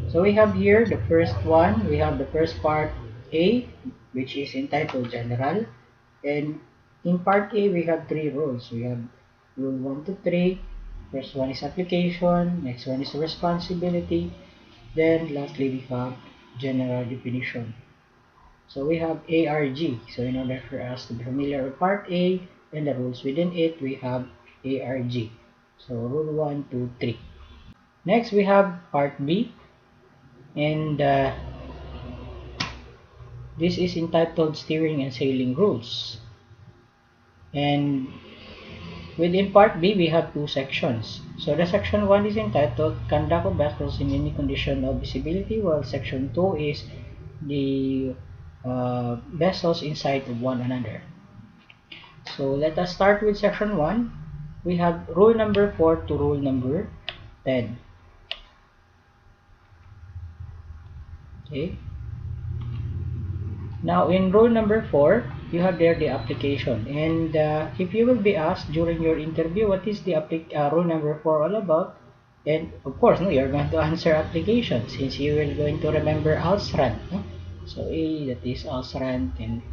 So we have here the first one. We have the first part A, which is entitled General. And in part A, we have 3 rules. We have rule 1 to 3. First one is application. Next one is responsibility. Then lastly, we have general definition. So we have ARG. So in order for us to be familiar with part A and the rules within it, we have ARG. So rule 1, 2, 3. Next, we have part B. And this is entitled Steering and Sailing Rules. And within part B, we have 2 sections. So the section 1 is entitled Conduct of Vessels in Any Condition of Visibility, while section 2 is the vessels in sight of one another. So let us start with section 1. We have rule number 4 to rule number 10. Okay. Now in rule number 4, you have there the application. And if you will be asked during your interview, what is the rule number 4 all about? And of course, no, you're going to answer application since you will going to remember Ausrand. No? So A, that is Ausrand, and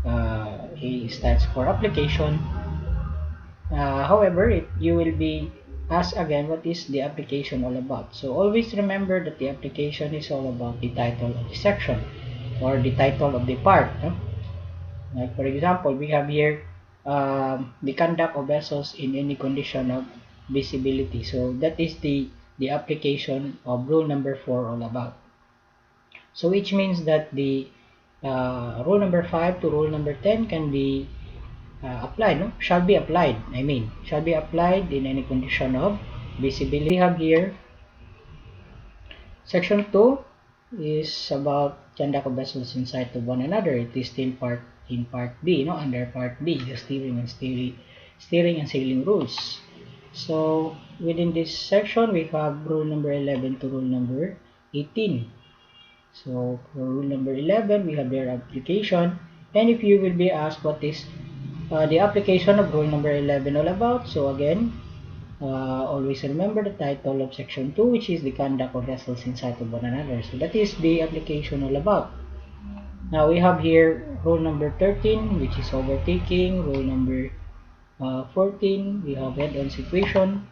A stands for application. However, you will be asked again what is the application all about. So always remember that the application is all about the title of the section or the title of the part. No? Like for example, we have here the conduct of vessels in any condition of visibility. So that is the application of rule number 4 all about. So which means that the rule number 5 to rule number 10 can be applied, no? Shall be applied in any condition of visibility. We have here section 2 is about conduct of vessels in sight of one another. It is still in part B, no? Under part B, the steering and sailing rules. So within this section, we have rule number 11 to rule number 18. So for rule number 11, we have their application. And if you will be asked what is the application of rule number 11 all about, so again, always remember the title of section 2, which is the conduct of vessels in sight of one another. So that is the application all about. Now we have here rule number 13, which is overtaking. Rule number 14, we have head-on situation.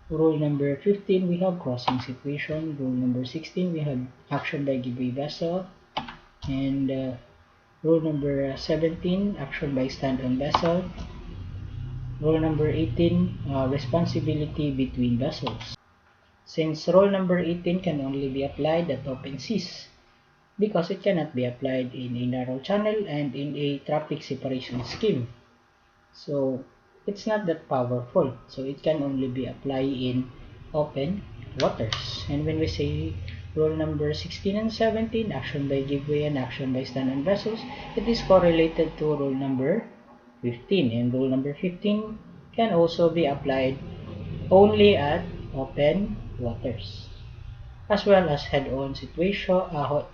Rule number 15, we have crossing situation. Rule number 16, we have action by giveaway vessel. And rule number 17, action by stand-on vessel. Rule number 18, responsibility between vessels. Since rule number 18 can only be applied at open seas, because it cannot be applied in a narrow channel and in a traffic separation scheme. So it's not that powerful. So it can only be applied in open waters. And when we say rule number 16 and 17, action by giveaway and action by stand-on vessels, it is correlated to rule number 15. And rule number 15 can also be applied only at open waters, as well as head-on situation,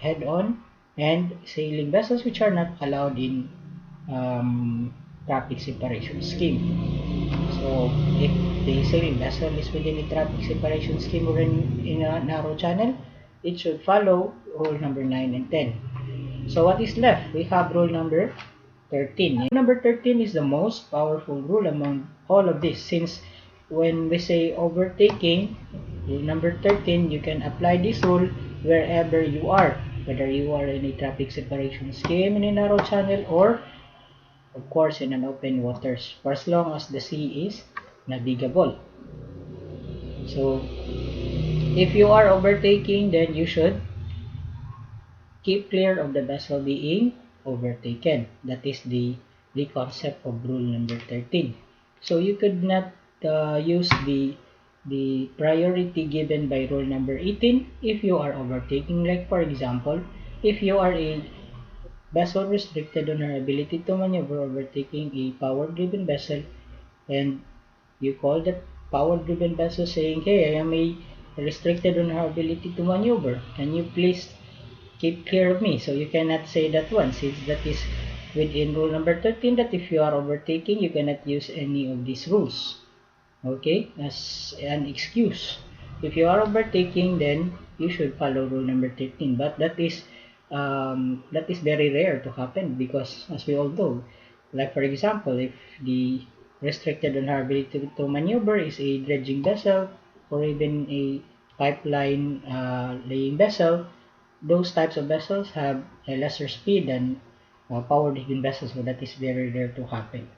head-on and sailing vessels, which are not allowed in traffic separation scheme. So if the sailing vessel is within a traffic separation scheme or in a narrow channel, it should follow rule number 9 and 10. So what is left? We have rule number 13. Rule number 13 is the most powerful rule among all of this, since when we say overtaking, rule number 13, you can apply this rule wherever you are, whether you are in a traffic separation scheme in a narrow channel or of course in an open waters, for as long as the sea is navigable. So if you are overtaking, then you should keep clear of the vessel being overtaken. That is the concept of rule number 13. So you could not use the priority given by rule number 18 if you are overtaking. Like for example, if you are a vessel restricted on her ability to maneuver overtaking a power-driven vessel, and you call that power-driven vessel saying, hey, I am restricted on her ability to maneuver, can you please keep clear of me? So you cannot say that one, since that is within rule number 13, that if you are overtaking, you cannot use any of these rules, okay, as an excuse. if you are overtaking, then you should follow rule number 13. But that is very rare to happen, because as we all know, like for example, if the restricted on our ability to maneuver is a dredging vessel or even a pipeline laying vessel, those types of vessels have a lesser speed than power driven vessels, so that is very rare to happen.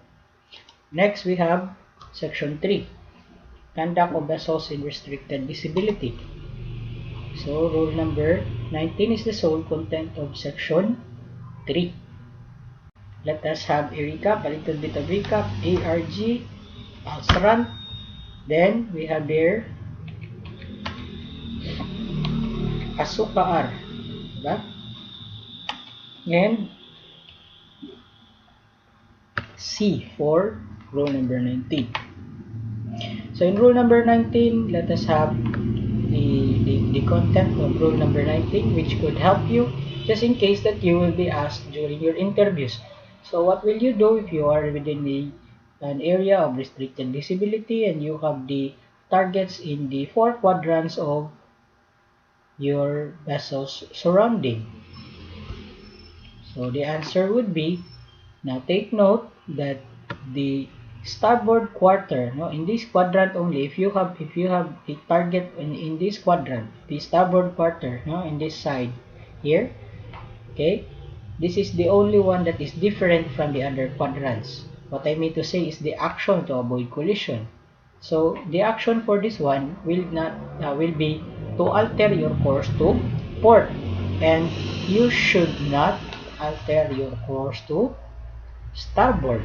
Next, we have section 3, conduct of vessels in restricted visibility. So rule number 19 is the sole content of section 3. Let us have a recap, a little bit of recap. ARG, Alstrand. Then we have here Asuka R. Diba? And C for rule number 19. So in rule number 19, let us have the content of rule number 19, which could help you just in case that you will be asked during your interviews. So what will you do if you are within an area of restricted visibility and you have the targets in the 4 quadrants of your vessel's surrounding? So the answer would be, now take note that the starboard quarter, no, in this quadrant only, if you have a target in this quadrant, the starboard quarter, no, in this side here, okay, this is the only one that is different from the other quadrants. What I mean to say is the action to avoid collision. So the action for this one will be to alter your course to port, and you should not alter your course to starboard.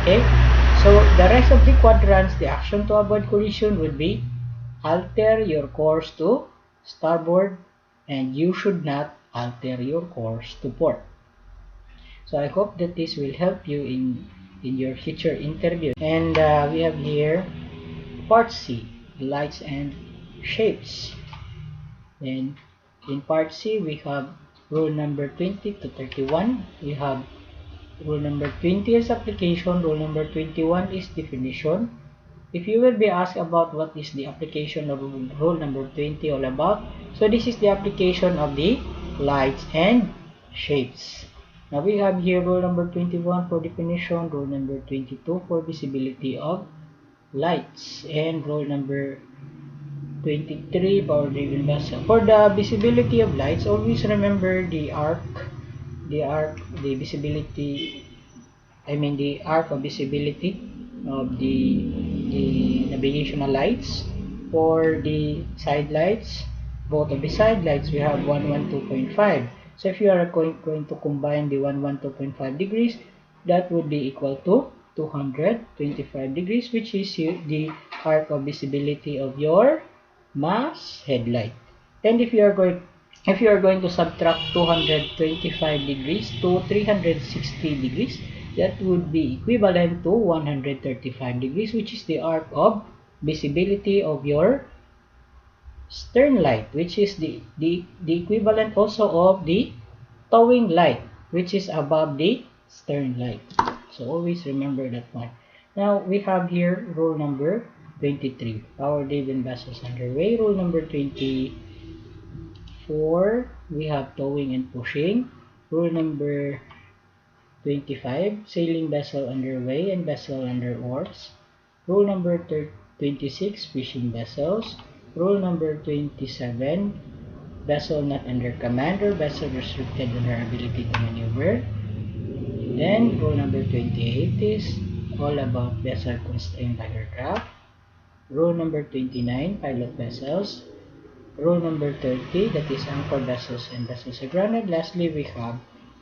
Okay, so the rest of the quadrants, the action to avoid collision would be alter your course to starboard, and you should not alter your course to port. So I hope that this will help you in your future interview. And we have here part C, lights and shapes. Then in part C, we have rule number 20 to 31. We have rule number 20 is application, rule number 21 is definition. If you will be asked about what is the application of rule number 20 all about, so this is the application of the lights and shapes. Now we have here rule number 21 for definition, rule number 22 for visibility of lights, and rule number 23 power driven vessel. For the visibility of lights, always remember the arc of visibility of the navigational lights. For the side lights, both of the side lights, we have 112.5. So if you are going to combine the 112.5 degrees, that would be equal to 225 degrees, which is the arc of visibility of your mass headlight. And if you are going to subtract 225 degrees to 360 degrees, that would be equivalent to 135 degrees, which is the arc of visibility of your stern light, which is the equivalent also of the towing light, which is above the stern light. So always remember that one. Now we have here rule number 23, power driven vessels underway. Rule number 24, we have towing and pushing. Rule number 25, sailing vessel underway and vessel under oars. Rule number 26, fishing vessels. Rule number 27, vessel not under command or vessel restricted in her ability to maneuver. Then rule number 28 is all about vessel constrained by aircraft. Rule number 29, pilot vessels. Rule number 30, that is anchor vessels and vessels agrounded. Lastly, we have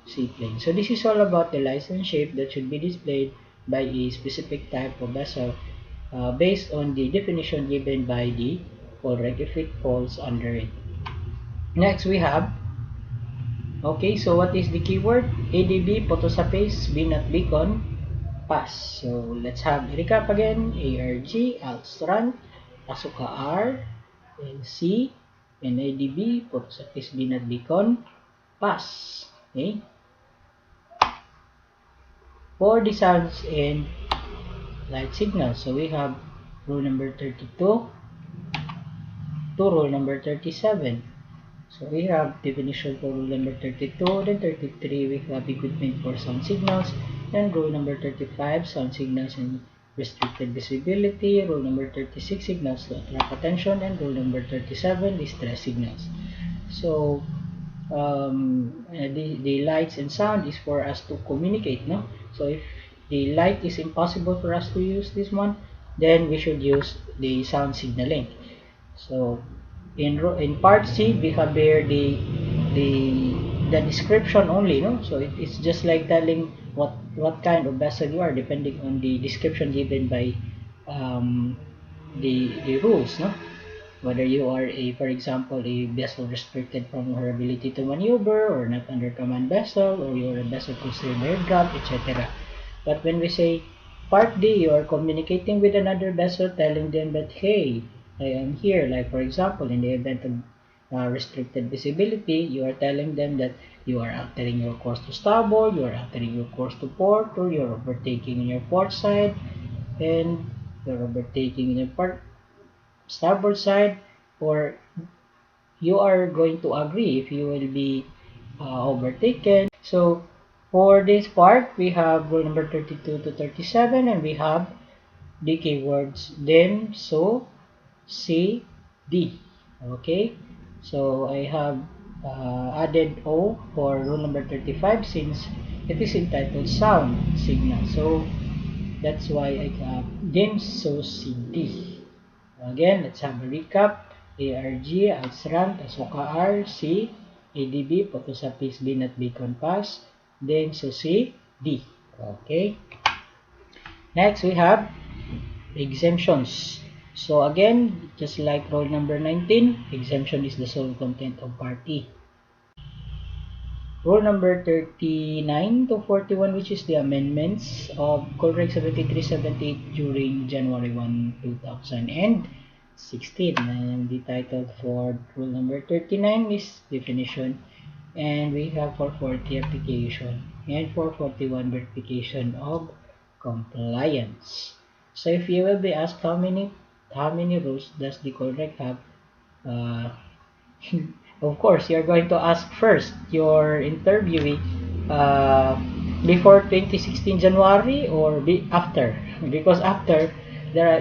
seaplane. So this is all about the license shape that should be displayed by a specific type of vessel based on the definition given by the Colreg if it falls under it. Next we have, okay, so what is the keyword? ADB, photo sa face, B not beacon, pass. So let's have a recap again. ARG, Alstrand, Asuka R, and C, and ADB, photo sa face, B not beacon, pass. Okay. For the sounds and light signals, so we have rule number 32, to rule number 37. So we have definition for rule number 32, then 33 we have equipment for sound signals, then rule number 35, sound signals and restricted visibility, rule number 36, signals to attract attention, and rule number 37, distress signals. So the lights and sound is for us to communicate, no? So if the light is impossible for us to use this one, then we should use the sound signaling. So in part C we have there the description only, no? So it's just like telling what kind of vessel you are depending on the description given by the rules, no? Whether you are a, for example, a vessel restricted from her ability to maneuver or not under command vessel, or you are a vessel considered aircraft, etc. But when we say part D, you are communicating with another vessel, telling them that, hey, I am here. Like for example, in the event of restricted visibility, you are telling them that you are altering your course to starboard, you are altering your course to port, or you are overtaking in your port side, and you are overtaking in your starboard side, or you are going to agree if you will be overtaken. So for this part, we have rule number 32 to 37, and we have the keywords then, so, C, D. Okay, so I have added O for rule number 35 since it is entitled sound signal. So that's why I have then, so, C, D. Again, let's have a recap. ARG, Alsran, Tasoka R, C, ADB, Photosapis B, not B, Compass, then so C, D. Okay. Next, we have exemptions. So again, just like rule number 19, exemption is the sole content of part E. Rule number 39 to 41, which is the amendments of Colreg 7378 during January 1, 2016. And the title for rule number 39 is definition. And we have 440 application and 441 verification of compliance. So if you will be asked how many rules does the Colreg have, of course, you're going to ask first your interviewee before 2016 January or after, because after there are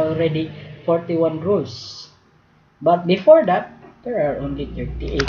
already 41 rules, but before that there are only 38.